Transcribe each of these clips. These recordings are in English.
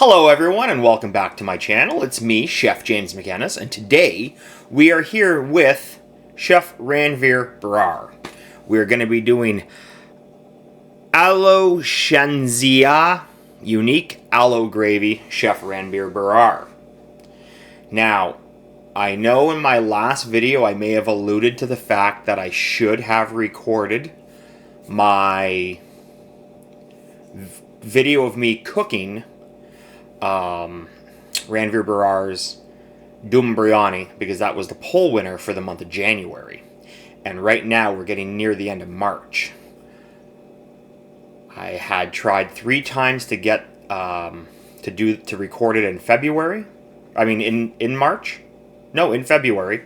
Hello everyone and welcome back to my channel. It's me, Chef James MacInnis, and today we are here with Chef Ranveer Brar. We're going to be doing Aloo Changezi unique aloe gravy, Chef Ranveer Brar. Now, I know in my last video I may have alluded to the fact that I should have recorded my video of me cooking Ranveer Brar's Dum Biryani, because that was the poll winner for the month of January. And right now we're getting near the end of March. I had tried 3 times to get to record it in February. I mean in March? No, in February.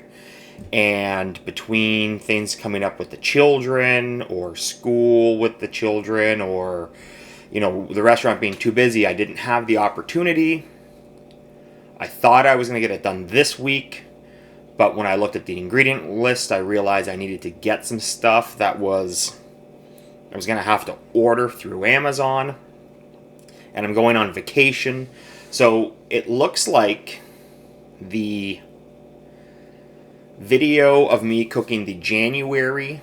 And between things coming up with the children, or school with the children, or the restaurant being too busy, I didn't have the opportunity. I thought I was going to get it done this week, but when I looked at the ingredient list, I realized I needed to get some stuff that I was going to have to order through Amazon, and I'm going on vacation. So it looks like the video of me cooking the January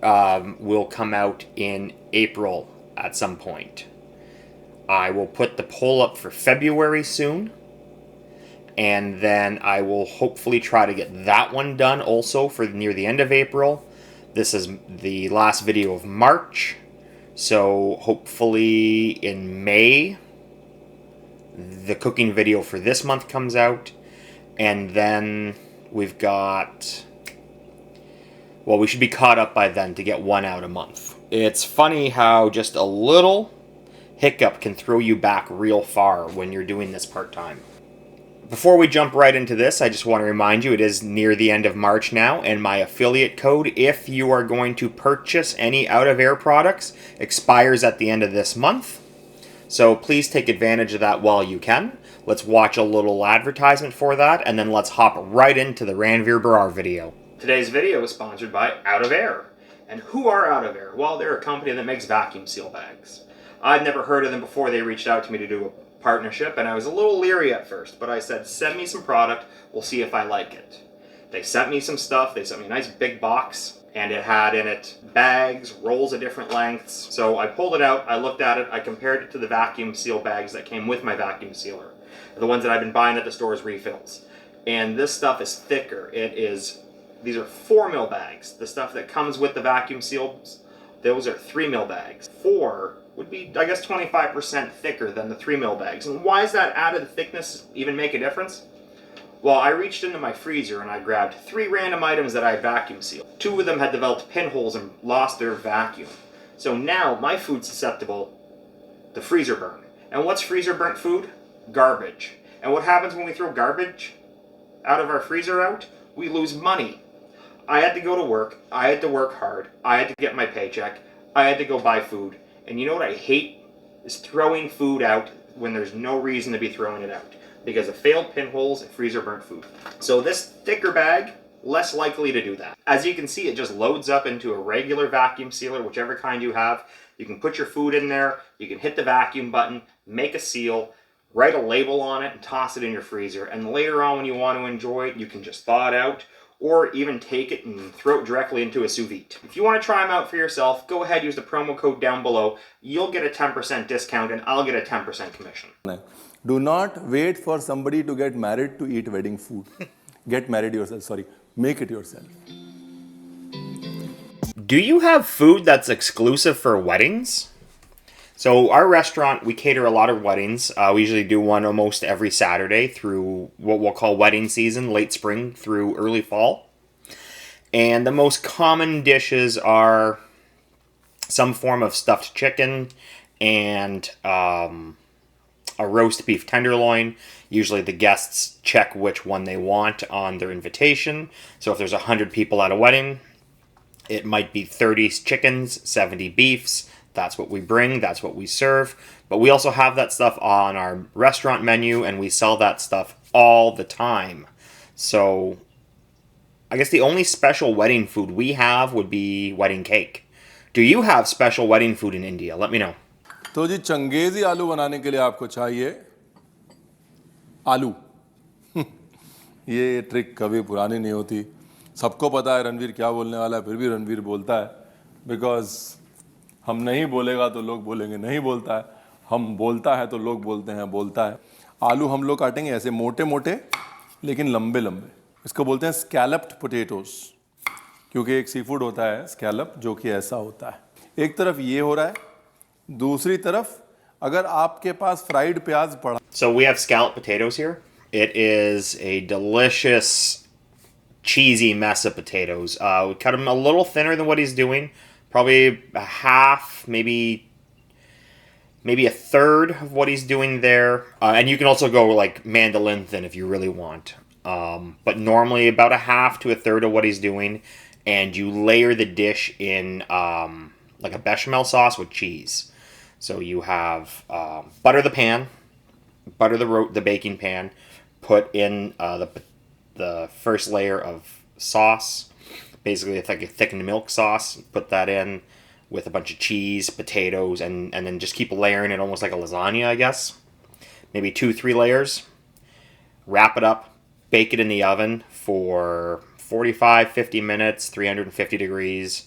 will come out in April at some point. I will put the poll up for February soon, and then I will hopefully try to get that one done also for near the end of April. This is the last video of March, so hopefully in May the cooking video for this month comes out, and then we've got, well, we should be caught up by then to get one out a month. It's funny how just a little hiccup can throw you back real far when you're doing this part-time. Before we jump right into this, I just want to remind you it is near the end of March now, and my affiliate code, if you are going to purchase any Out of Air products, expires at the end of this month. So please take advantage of that while you can. Let's watch a little advertisement for that, and then let's hop right into the Ranveer Brar video. Today's video is sponsored by Out of Air. And who are Out of Air? Well, they're a company that makes vacuum seal bags. I'd never heard of them before they reached out to me to do a partnership, and I was a little leery at first, but I said, send me some product, we'll see if I like it. They sent me some stuff. They sent me a nice big box, and it had in it bags, rolls of different lengths. So I pulled it out, I looked at it, I compared it to the vacuum seal bags that came with my vacuum sealer, the ones that I've been buying at the store as refills. And this stuff is thicker. These are 4 mil bags. The stuff that comes with the vacuum seals, those are 3 mil bags. 4 would be, I guess, 25% thicker than the 3 mil bags. And why does that added thickness even make a difference? Well, I reached into my freezer and I grabbed 3 random items that I vacuum sealed. 2 of them had developed pinholes and lost their vacuum. So now my food's susceptible to freezer burn. And what's freezer burnt food? Garbage. And what happens when we throw garbage out of our freezer out? We lose money. I had to go to work, I had to work hard, I had to get my paycheck, I had to go buy food. And you know what I hate? Is throwing food out when there's no reason to be throwing it out, because of failed pinholes and freezer burnt food. So this thicker bag, less likely to do that. As you can see, it just loads up into a regular vacuum sealer, whichever kind you have. You can put your food in there, you can hit the vacuum button, make a seal, write a label on it, and toss it in your freezer. And later on when you want to enjoy it, you can just thaw it out, or even take it and throw it directly into a sous vide. If you want to try them out for yourself, go ahead, use the promo code down below. You'll get a 10% discount and I'll get a 10% commission. Do not wait for somebody to get married to eat wedding food. Get married yourself, sorry. Make it yourself. Do you have food that's exclusive for weddings? So our restaurant, we cater a lot of weddings. We usually do one almost every Saturday through what we'll call wedding season, late spring through early fall. And the most common dishes are some form of stuffed chicken and a roast beef tenderloin. Usually the guests check which one they want on their invitation. So if there's 100 people at a wedding, it might be 30 chickens, 70 beefs. That's what we bring, that's what we serve. But we also have that stuff on our restaurant menu, and we sell that stuff all the time. So I guess the only special wedding food we have would be wedding cake. Do you have special wedding food in India? Let me know. तो जी चंगेजी आलू बनाने के लिए आपको चाहिए आलू। ये trick कभी पुरानी नहीं होती, सबको पता है रणवीर क्या बोलने वाला है, फिर भी रणवीर बोलता है बिकॉज हम नहीं बोलेगा तो लोग बोलेंगे नहीं बोलता है, हम बोलता है तो लोग बोलते हैं बोलता है। आलू हम लोग काटेंगे ऐसे मोटे मोटे लेकिन लंबे लंबे, इसको बोलते हैं स्कैलप्ड पोटैटोस, क्योंकि एक सी फूड होता है स्कैलप जो कि ऐसा होता है। एक तरफ ये हो रहा है, दूसरी तरफ अगर आपके पास फ्राइड प्याज पड़ा। So we have scalloped potatoes here. It is a delicious, cheesy mess of potatoes. We cut them a little thinner than what he's doing, probably a half, maybe a third of what he's doing there. And you can also go like mandolin thin if you really want. But normally about a half to a third of what he's doing, and you layer the dish in like a bechamel sauce with cheese. So you have butter the pan, butter the baking pan, put in the first layer of sauce. Basically, it's like a thickened milk sauce. Put that in with a bunch of cheese, potatoes, and then just keep layering it almost like a lasagna, I guess. Maybe 2-3 layers. Wrap it up, bake it in the oven for 45-50 minutes, 350 degrees.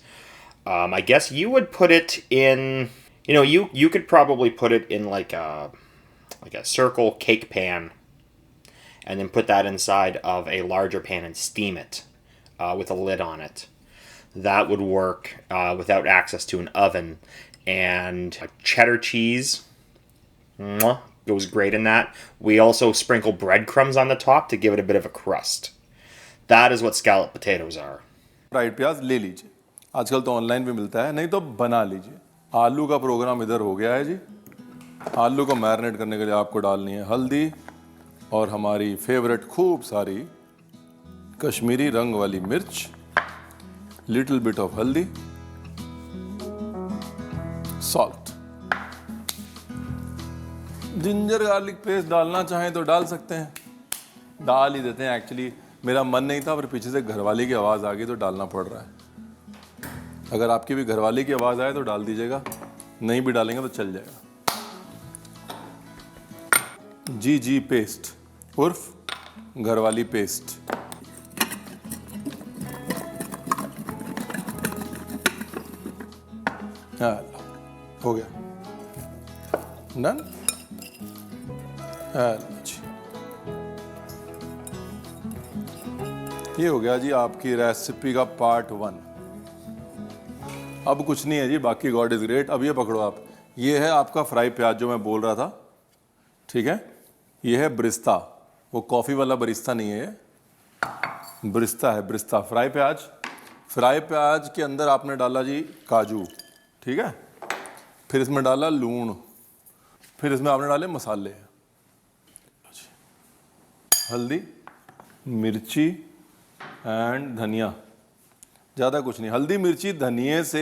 I guess you would put it in, you could probably put it in like a circle cake pan and then put that inside of a larger pan and steam it with a lid on it. That would work without access to an oven. And cheddar cheese goes great in that. We also sprinkle breadcrumbs on the top to give it a bit of a crust. That is what scalloped potatoes are. Fried प्याज ले लीजिए, आजकल तो online भी मिलता है, नहीं तो बना लीजिए। आलू का प्रोग्राम इधर हो गया है जी। आलू को मैरिनेट करने के लिए आपको डालनी है हल्दी और हमारी फेवरेट खूब सारी कश्मीरी रंग वाली मिर्च, लिटिल बिट ऑफ हल्दी, सॉल्ट। जिंजर गार्लिक पेस्ट डालना चाहें तो डाल सकते हैं, डाल ही देते हैं। एक्चुअली मेरा मन नहीं था, पर पीछे से घरवाली की आवाज़ आ गई तो डालना पड़ रहा है। अगर आपकी भी घरवाली की आवाज़ आए तो डाल दीजिएगा, नहीं भी डालेंगे तो चल जाएगा। जी पेस्ट उर्फ घरवाली पेस्ट। हाँ, हो गया डन। ये हो गया जी आपकी रेसिपी का पार्ट 1। अब कुछ नहीं है जी, बाकी गॉड इज ग्रेट। अब ये पकड़ो आप, ये है आपका फ्राई प्याज जो मैं बोल रहा था, ठीक है। ये है ब्रिस्ता, वो कॉफ़ी वाला बरिस्ता नहीं है, ये ब्रिस्ता है, ब्रिस्ता फ्राई प्याज। फ्राई प्याज के अंदर आपने डाला जी काजू, ठीक है, फिर इसमें डाला लूण, फिर इसमें आपने डाले मसाले, हल्दी, मिर्ची एंड धनिया। ज़्यादा कुछ नहीं, हल्दी मिर्ची धनिए से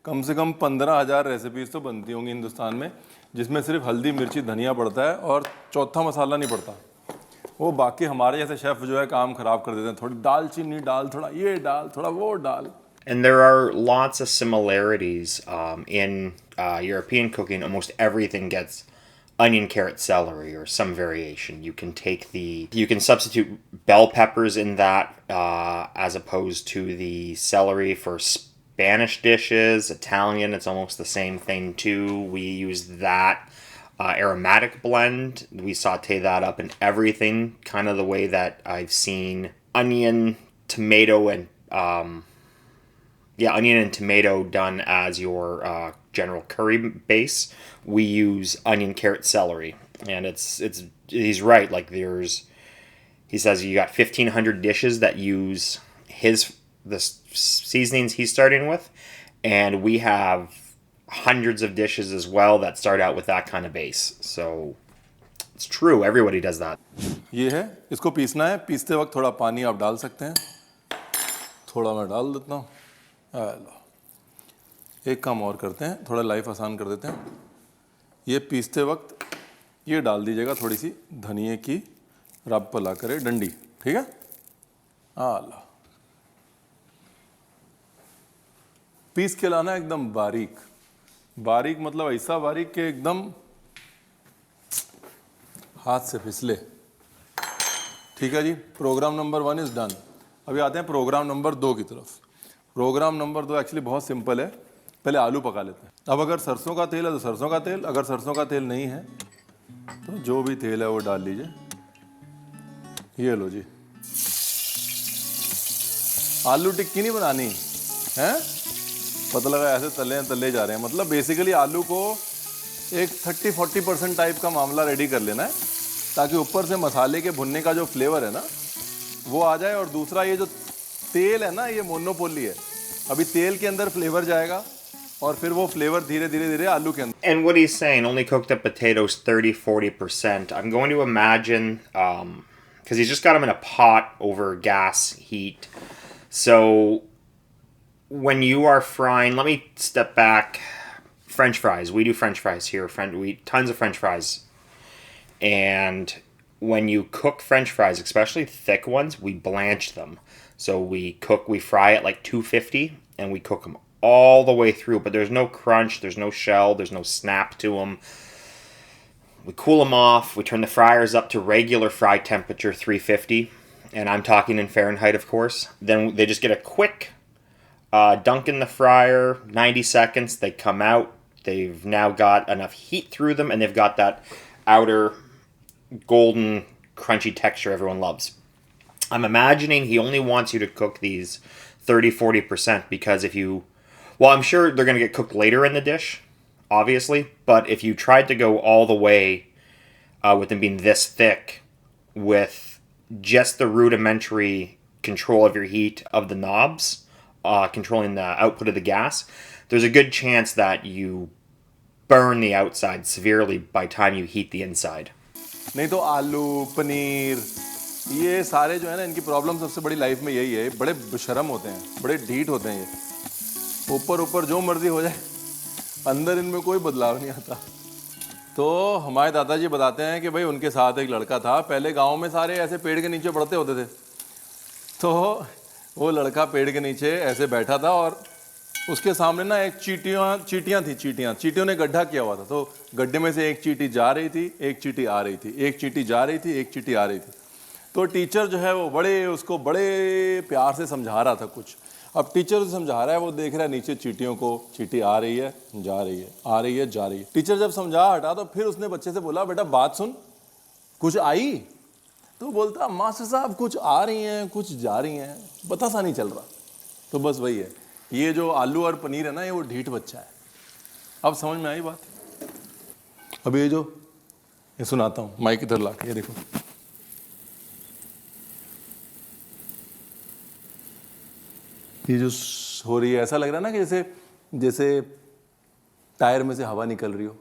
कम 15,000 रेसिपीज़ तो बनती होंगी हिंदुस्तान में, जिसमें सिर्फ हल्दी मिर्ची धनिया पड़ता है और चौथा मसाला नहीं पड़ता। वो बाकी हमारे जैसे शेफ़ जो है काम ख़राब कर देते हैं, थोड़ी दालचीनी डाल, थोड़ा ये डाल, थोड़ा वो डाल। And there are lots of similarities in European cooking. Almost everything gets onion, carrot, celery, or some variation. You can substitute bell peppers in that as opposed to the celery for Spanish dishes. Italian, it's almost the same thing too. We use that aromatic blend. We saute that up in everything, kind of the way that I've seen onion, tomato, and onion and tomato done as your general curry base. We use onion, carrot, celery, and he's right. Like he says you got 1,500 dishes that use the seasonings he's starting with, and we have hundreds of dishes as well that start out with that kind of base. So it's true, everybody does that. ये है, इसको पीसना है। पीसते वक्त थोड़ा पानी आप डाल सकते हैं, थोड़ा मैं डाल देता हूँ। एक काम और करते हैं, थोड़ा लाइफ आसान कर देते हैं। ये पीसते वक्त ये डाल दीजिएगा थोड़ी सी धनिए की रब पला करे डंडी, ठीक है। आला पीस के लाना एकदम बारीक, बारीक मतलब ऐसा बारीक कि एकदम हाथ से फिसले। ठीक है जी, प्रोग्राम नंबर 1 इज डन। अभी आते हैं प्रोग्राम नंबर 2 की तरफ। प्रोग्राम नंबर 2 एक्चुअली बहुत सिंपल है। पहले आलू पका लेते हैं। अब अगर सरसों का तेल है तो सरसों का तेल, अगर सरसों का तेल नहीं है तो जो भी तेल है वो डाल लीजिए। ये लो जी। आलू टिक्की नहीं बनानी है, पता लगा ऐसे तले जा रहे हैं। मतलब बेसिकली आलू को एक 30-40% टाइप का मामला रेडी कर लेना है, ताकि ऊपर से मसाले के भुनने का जो फ्लेवर है ना वो आ जाए। और दूसरा ये जो तेल है ना, ये मोनोपोली है। अभी तेल के अंदर फ्लेवर जाएगा और फिर वो फ्लेवर धीरे धीरे धीरे आलू के अंदर। And what he's saying, only cooked up potatoes 30-40%. I'm going to imagine, because he's just got them in a pot over gas heat. So when you are frying, let me step back. French fries. We do French fries here. We eat tons of French fries. And when you cook French fries, especially thick ones, we blanch them. So we fry at like 250, and we cook them all the way through. But there's no crunch, there's no shell, there's no snap to them. We cool them off. We turn the fryers up to regular fry temperature, 350. And I'm talking in Fahrenheit, of course. Then they just get a quick dunk in the fryer, 90 seconds. They come out. They've now got enough heat through them, and they've got that outer golden, crunchy texture everyone loves. I'm imagining he only wants you to cook these 30-40% because I'm sure they're going to get cooked later in the dish, obviously, but if you tried to go all the way with them being this thick with just the rudimentary control of your heat of the knobs, controlling the output of the gas, there's a good chance that you burn the outside severely by the time you heat the inside. नहीं तो आलू, पनीर, ये सारे जो है ना, इनकी problem सबसे बड़ी लाइफ में यही है, बड़े बेशरम होते हैं, बड़े ढीठ होते हैं। ये ऊपर जो मर्जी हो जाए, अंदर इनमें कोई बदलाव नहीं आता। तो हमारे दादाजी बताते हैं कि भाई उनके साथ एक लड़का था। पहले गांव में सारे ऐसे पेड़ के नीचे पड़ते होते थे। तो वो लड़का पेड़ के नीचे ऐसे बैठा था और उसके सामने ना एक चींटियों ने गड्ढा किया हुआ था। तो गड्ढे में से एक चींटी जा रही थी, एक चींटी आ रही थी, एक चींटी जा रही थी, एक चींटी आ रही थी। तो टीचर जो है वो उसको बड़े प्यार से समझा रहा था कुछ। अब टीचर समझा रहा है, वो देख रहा है नीचे चींटियों को, चींटी आ रही है, जा रही है, आ रही है, जा रही है। टीचर जब समझा हटा तो फिर उसने बच्चे से बोला, बेटा बात सुन, कुछ आई? तो बोलता, मास्टर साहब कुछ आ रही हैं, कुछ जा रही हैं, पता सा नहीं चल रहा। तो बस वही है, ये जो आलू और पनीर है ना, ये वो ढीठ बच्चा है। अब समझ में आई बात? अब ये सुनाता हूँ, माइक इधर ला के, ये देखो। ये जो हो रही है, ऐसा लग रहा है ना कि जैसे टायर में से हवा निकल रही हो,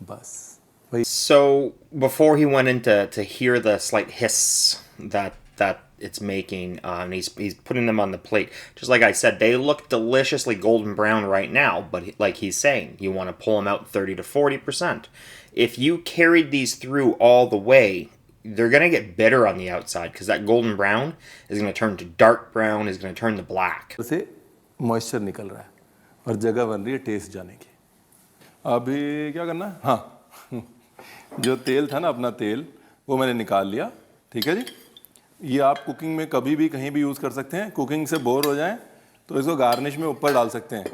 बस वही। So before he went in to hear the slight hiss that it's making, and he's putting them on the plate. Just like I said, they look deliciously golden brown right now, but like he's saying, you want to pull them out 30-40%. If you carried these through all the way, they're going to get bitter on the outside because that golden brown is going to turn to dark brown, is going to turn to black. से moisture निकल रहा है और जगह बन रही है test जाने की। अभी क्या करना है? हाँ, जो तेल था ना, अपना तेल, वो मैंने निकाल लिया। ठीक है जी, ये आप कुकिंग में कभी भी कहीं भी यूज़ कर सकते हैं। कुकिंग से बोर हो जाएं तो इसको गार्निश में ऊपर डाल सकते हैं,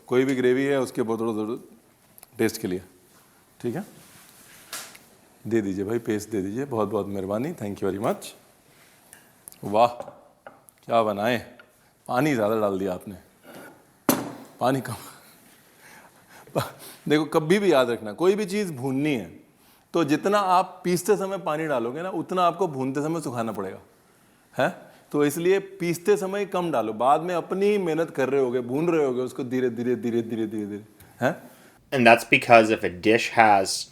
कोई भी ग्रेवी है उसके ऊपर थोड़ा टेस्ट के लिए। ठीक है, दे दीजिए भाई, पेस्ट दे दीजिए, बहुत बहुत मेहरबानी, थैंक यू वेरी मच। वाह क्या बनाए, पानी ज़्यादा डाल दिया आपने, पानी कम। देखो, कभी भी याद रखना, कोई भी चीज़ भूननी है तो जितना आप पीसते समय पानी डालोगे ना, उतना आपको भूनते समय सुखाना पड़ेगा, है? तो इसलिए पीसते समय कम डालो, बाद में अपनी मेहनत कर रहे होगे, भून रहे होगे उसको धीरे धीरे धीरे धीरे धीरे धीरे, है? And that's because if a dish has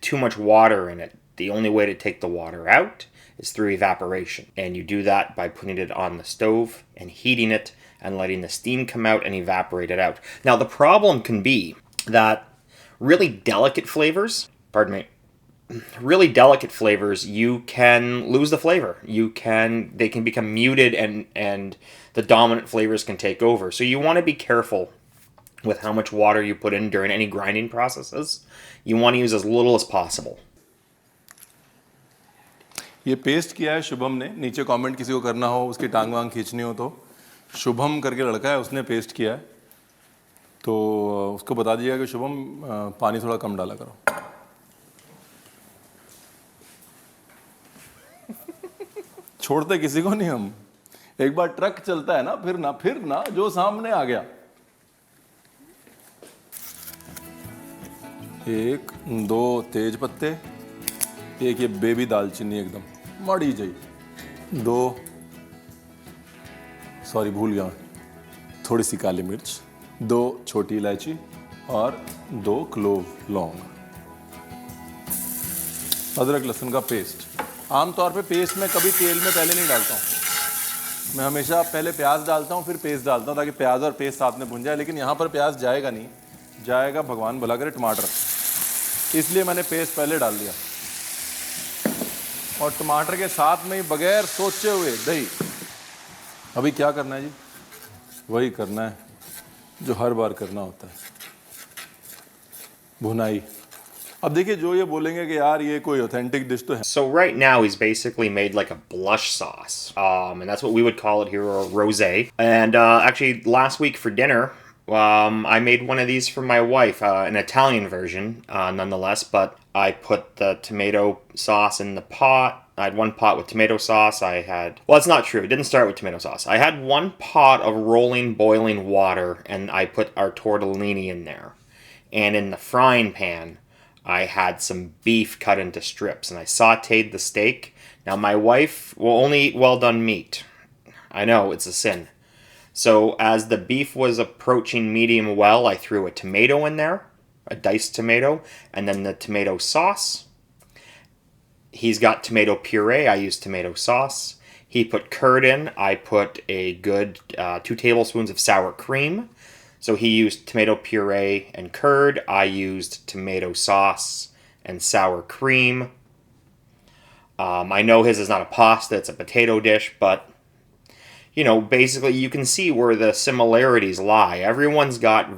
too much water in it, the only way to take the water out is through evaporation. And you do that by putting it on the stove and heating it and letting the steam come out and evaporate it out. Now, the problem can be that really delicate flavors, you can lose the flavor. They can become muted and the dominant flavors can take over. So you want to be careful with how much water you put in during any grinding processes. You want to use as little as possible. ये paste किया है शुभम ने. नीचे comment किसी को करना हो, उसकी टांग वांग खींचनी हो तो शुभम करके लड़का है, उसने पेस्ट किया है. तो उसको बता दीजिएगा कि शुभम पानी थोड़ा कम डाला करो. छोड़ते किसी को नहीं हम. एक बार ट्रक चलता है ना, फिर ना जो सामने आ गया. 1 2 तेज पत्ते, एक ये बेबी दालचीनी एकदम मड़ी जाई, 2 सॉरी भूल गया, थोड़ी सी काली मिर्च, 2 छोटी इलायची और 2 क्लोव लौंग. अदरक लहसुन का पेस्ट. आमतौर पे पेस्ट मैं कभी तेल में पहले नहीं डालता हूँ. मैं हमेशा पहले प्याज डालता हूँ फिर पेस्ट डालता हूँ ताकि प्याज और पेस्ट साथ में भुन जाए. लेकिन यहाँ पर प्याज जाएगा नहीं, जाएगा भगवान भला करे टमाटर, इसलिए मैंने पेस्ट पहले डाल दिया. और टमाटर के साथ में ही बगैर सोचे हुए दही. अभी क्या करना है जी? वही करना है जो हर बार करना होता है, भुनाई. अब देखिए जो ये बोलेंगे कि यार ये कोई ऑथेंटिक डिश तो है. So right now he's basically made like a blush sauce, and that's what we would call it here, or rosé. And actually last week for dinner, I made one of these for my wife, an Italian version, nonetheless. But I put the tomato sauce in the pot. I had one pot with tomato sauce. Well, it's not true. It didn't start with tomato sauce. I had one pot of rolling, boiling water, and I put our tortellini in there. And in the frying pan, I had some beef cut into strips, and I sauteed the steak. Now, my wife will only eat well-done meat. I know, it's a sin. So, as the beef was approaching medium well, I threw a tomato in there, a diced tomato, and then the tomato sauce. He's got tomato puree. I used tomato sauce. He put curd in. I put a good 2 tablespoons of sour cream. So he used tomato puree and curd. I used tomato sauce and sour cream. I know his is not a pasta, it's a potato dish, but, you know, basically you can see where the similarities lie. Everyone's got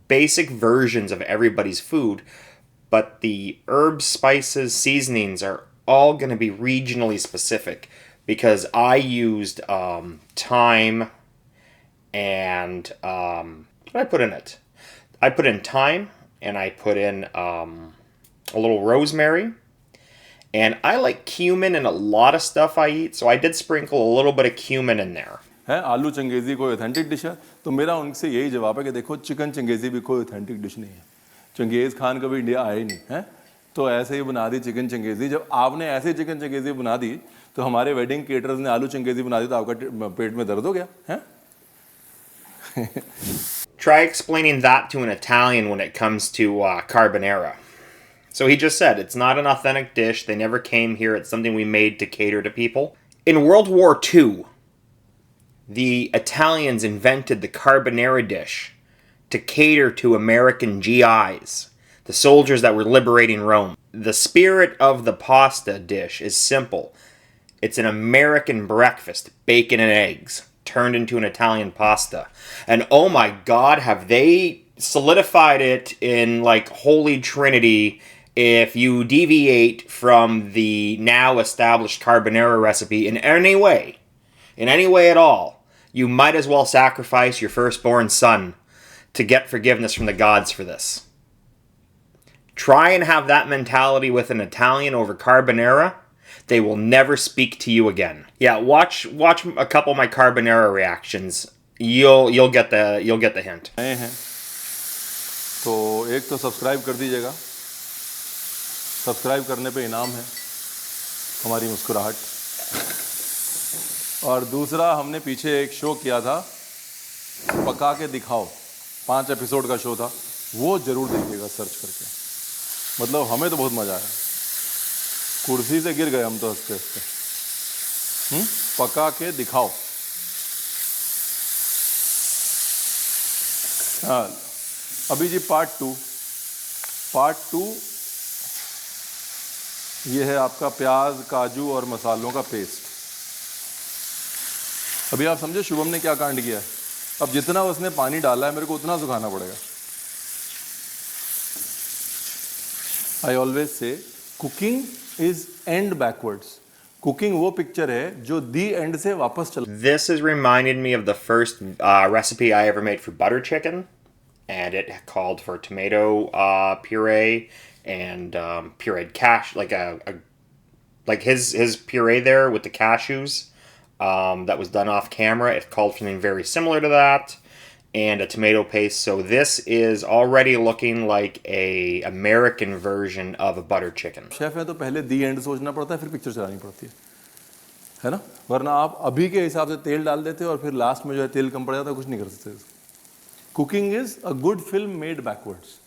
basic versions of everybody's food, but the herbs, spices, seasonings are all going to be regionally specific, because I used thyme and what did I put in it? I put in thyme, and I put in a little rosemary, and I like cumin in a lot of stuff I eat, so I did sprinkle a little bit of cumin in there. है आलू चंगेजी कोई authentic dish है? तो मेरा उनसे यही जवाब है कि देखो, चिकन चंगेजी भी कोई ऑथेंटिक डिश नहीं है. चंगेज खान कभी इंडिया आए ही नहीं है, तो ऐसे ही बना दी चिकन चंगेजी. जब आपने ऐसे चिकन चंगेजी बना दी तो हमारे वेडिंग केटरर्स ने आलू चंगेजी बना दी तो आपका पेट में दर्द हो गया है. Try explaining that to an Italian when it comes to carbonara. So he just said it's not an authentic dish. They never came here. It's something we made to cater to people. In World War II, the Italians invented the carbonara dish to cater to American GIs, the soldiers that were liberating Rome. The spirit of the pasta dish is simple. It's an American breakfast, bacon and eggs, turned into an Italian pasta. And oh my God, have they solidified it in like Holy Trinity. If you deviate from the now established carbonara recipe in any way at all, you might as well sacrifice your firstborn son to get forgiveness from the gods for this. Try and have that mentality with an Italian over carbonara. They will never speak to you again. Yeah, watch a couple of my carbonara reactions. You'll get the hint. नए हैं तो एक तो subscribe कर दीजिएगा. Subscribe करने पे इनाम है हमारी मुस्कुराहट. और दूसरा, हमने पीछे एक शो किया था, पका के दिखाओ, 5 एपिसोड का शो था, वो जरूर देखिएगा सर्च करके. मतलब हमें तो बहुत मजा आया, कुर्सी से गिर गए हम तो हंसते हंसते. पका के दिखाओ. हाँ, अभी जी पार्ट टू ये है आपका प्याज, काजू और मसालों का पेस्ट. अभी आप समझे शुभम ने क्या कांड किया है. अब जितना उसने पानी डाला है मेरे को उतना सुखाना पड़ेगा. I always say cooking is end backwards. Cooking वो पिक्चर है जो the end से वापस चला. This has reminded me of the first recipe I ever made for butter chicken, and it called for tomato puree and pureed like his puree there with the cashews that was done off camera. It called for something very similar to that, and a tomato paste. So this is already looking like a American version of a butter chicken. Chef है तो पहले the end सोचना पड़ता है, फिर picture चलानी पड़ती है ना? वरना आप अभी के हिसाब से तेल डाल देते हो और फिर लास्ट में जो है तेल कम पड़ जाता है, कुछ नहीं कर सकते. Cooking is a good film made backwards.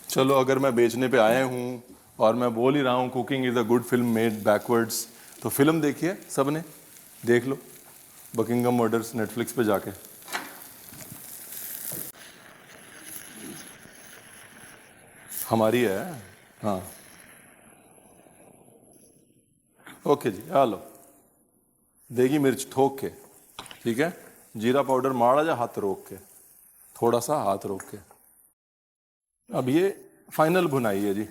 चलो, अगर मैं बेचने पे आया हूँ और मैं बोल ही रहा हूँ cooking is a good film made backwards, तो फिल्म देखिए, सबने देख लो बकिंगम मर्डर्स नेटफ्लिक्स पे जाके. हमारी है. हाँ, ओके जी, आ लो. देगी मिर्च ठोक के, ठीक है. जीरा पाउडर माड़ा जा हाथ रोक के, थोड़ा सा हाथ रोक के. अब ये फाइनल भुनाई है जी.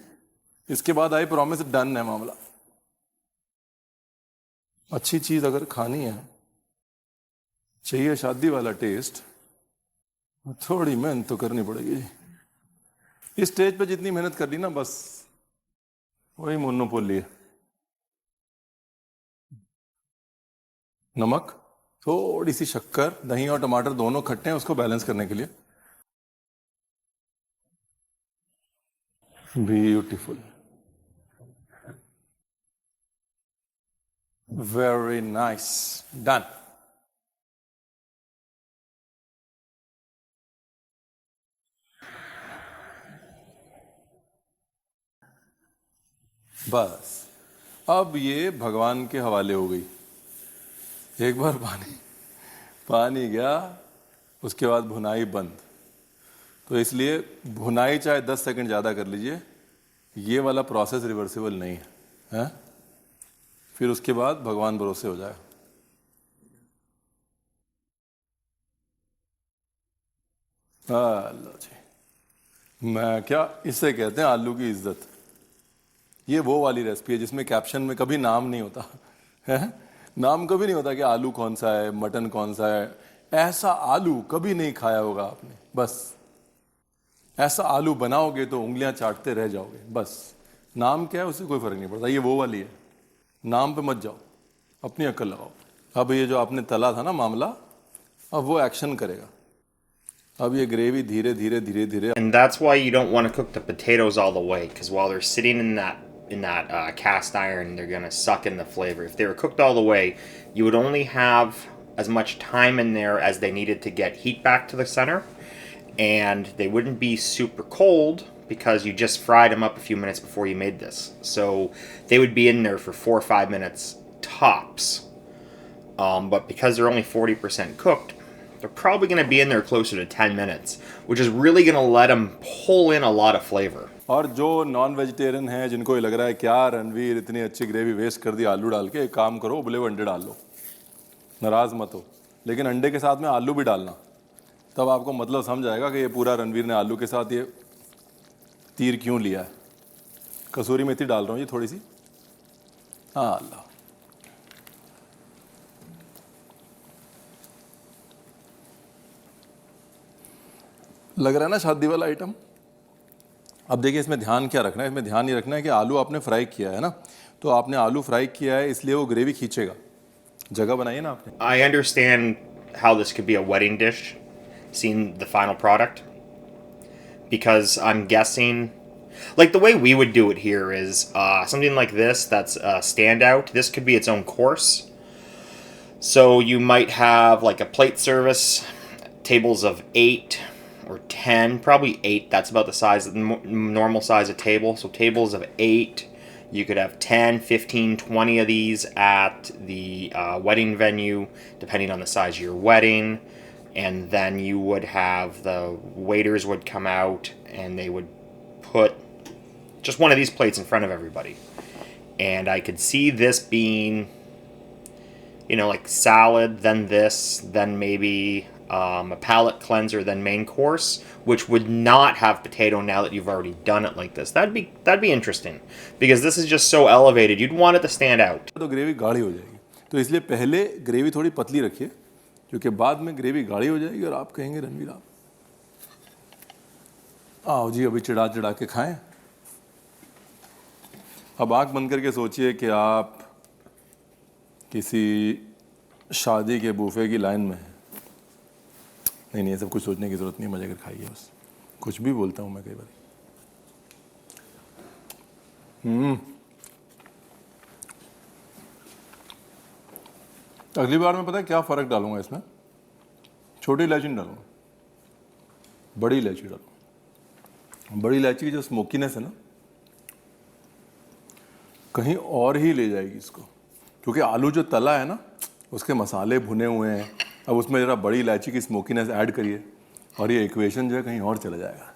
इसके बाद आई प्रॉमिस डन है मामला. अच्छी चीज अगर खानी है, चाहिए शादी वाला टेस्ट, थोड़ी मेहनत तो करनी पड़ेगी जी. इस स्टेज पे जितनी मेहनत कर ली ना, बस वही मोनोपोली है. नमक, थोड़ी सी शक्कर, दही और टमाटर दोनों खट्टे हैं, उसको बैलेंस करने के लिए. Beautiful, very nice, done. बस अब ये भगवान के हवाले हो गई. एक बार पानी गया, उसके बाद भुनाई बंद. तो इसलिए भुनाई चाहे 10 सेकंड ज़्यादा कर लीजिए, ये वाला प्रोसेस रिवर्सिबल नहीं है. फिर उसके बाद भगवान भरोसे हो जाए. लो जी, मैं क्या, इसे कहते हैं आलू की इज्जत. ये वो वाली रेसिपी है जिसमें कैप्शन में कभी नाम नहीं होता है. नाम कभी नहीं होता कि आलू कौन सा है, मटन कौन सा है. ऐसा आलू कभी नहीं खाया होगा आपने. बस ऐसा आलू बनाओगे तो उंगलियां चाटते रह जाओगे. बस नाम क्या है उससे कोई फर्क नहीं पड़ता. ये वो वाली है. नाम पे मत जाओ, अपनी अक्ल लगाओ. अब ये जो आपने तला था ना मामला, अब वो एक्शन करेगा. अब ये ग्रेवी धीरे धीरे धीरे धीरे. And that's why you don't want to cook the potatoes all the way, because while they're sitting in that cast iron, they're gonna suck in the flavor. If they were cooked all the way, you would only have as much time in there as they needed to get heat back to the center, and they wouldn't be super cold because you just fried them up a few minutes before you made this. So they would be in there for 4 or 5 minutes tops. But because they're only 40% cooked, they're probably going to be in there closer to 10 minutes, which is really going to let them pull in a lot of flavor. और जो non vegetarian है, जिनको ये लग रहा है क्या रणवीर इतनी अच्छी ग्रेवी वेस्ट कर दी आलू डाल के, एक काम करो, उबले हुए अंडे डाल लो, नाराज मत हो. लेकिन अंडे के साथ में आलू भी डालना, तब आपको मतलब समझ आएगा कि ये पूरा रणवीर ने आलू के साथ ये तीर क्यों लिया है. कसूरी मेथी डाल रहा हूँ जी थोड़ी सी. हाँ, अल्लाह. लग रहा है ना शादी वाला आइटम. अब देखिए इसमें ध्यान क्या रखना है. इसमें ध्यान ये रखना है कि आलू आपने फ्राई किया है ना, तो आपने आलू फ्राई किया है इसलिए वो ग्रेवी खींचेगा. जगह बनाई है ना आपने. I understand how this could be a wedding dish, seeing the final product, because I'm guessing, like the way we would do it here is something like this that's a standout. This could be its own course. So you might have like a plate service, tables of 8 or 10, probably 8. That's about the size, the normal size of table. So tables of 8. You could have 10, 15, 20 of these at the wedding venue, depending on the size of your wedding. And then you would have the waiters would come out and they would put just one of these plates in front of everybody. And I could see this being You know, like salad, then this, then maybe a palate cleanser, then main course, which would not have potato now that you've already done it like this. That'd be interesting, because this is just so elevated. You'd want it to stand out. तो gravy गाढ़ी हो जाएगी, तो इसलिए पहले gravy थोड़ी पतली रखिए, क्योंकि बाद में ग्रेवी गाढ़ी हो जाएगी और आप कहेंगे रणवीर आप आओ जी अभी चिढ़ा चिढ़ा के खाएं। अब आंख बंद करके सोचिए कि आप किसी शादी के बूफे की लाइन में हैं। नहीं ये सब कुछ सोचने की ज़रूरत नहीं, मजे कर खाइए बस। कुछ भी बोलता हूँ मैं कई बार। अगली बार मैं पता है क्या फ़र्क डालूंगा इसमें, छोटी इलायची नहीं डालूंगा, बड़ी इलायची डालूंगा। बड़ी इलायची की जो स्मोकीनेस है ना, कहीं और ही ले जाएगी इसको, क्योंकि आलू जो तला है ना उसके मसाले भुने हुए हैं। अब उसमें ज़रा बड़ी इलायची की स्मोकीनेस ऐड करिए और ये इक्वेशन जो है कहीं और चला जाएगा।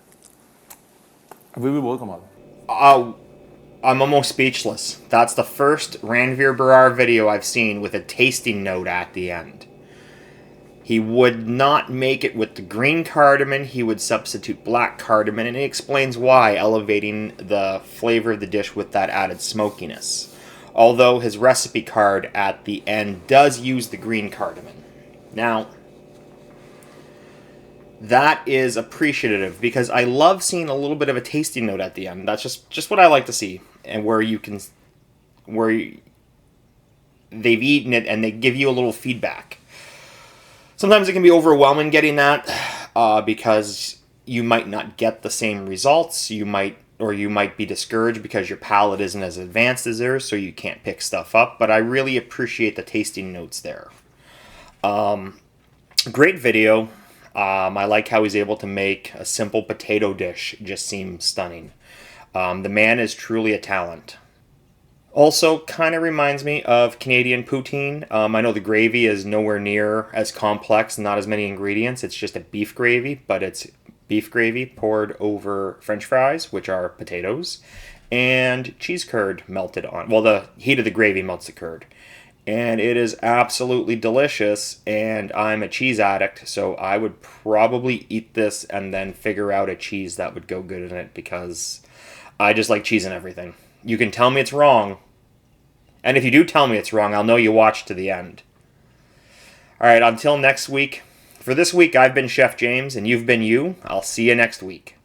अभी भी बहुत कमाल है। I'm almost speechless. That's the first Ranveer Brar video I've seen with a tasting note at the end. He would not make it with the green cardamom, he would substitute black cardamom, and he explains why, elevating the flavor of the dish with that added smokiness. Although his recipe card at the end does use the green cardamom. Now, that is appreciative, because I love seeing a little bit of a tasting note at the end. That's just what I like to see, and they've eaten it and they give you a little feedback. Sometimes it can be overwhelming getting that, because you might not get the same results. You might be discouraged because your palate isn't as advanced as theirs, so you can't pick stuff up. But I really appreciate the tasting notes there. Great video. I like how he's able to make a simple potato dish just seem stunning. The man is truly a talent. Also, kind of reminds me of Canadian poutine. I know the gravy is nowhere near as complex, not as many ingredients. It's just a beef gravy, but it's beef gravy poured over French fries, which are potatoes, and cheese curd melted on. Well, the heat of the gravy melts the curd. And it is absolutely delicious, and I'm a cheese addict, so I would probably eat this and then figure out a cheese that would go good in it, because I just like cheese in everything. You can tell me it's wrong, and if you do tell me it's wrong, I'll know you watched to the end. Alright, until next week. For this week, I've been Chef James, and you've been you. I'll see you next week.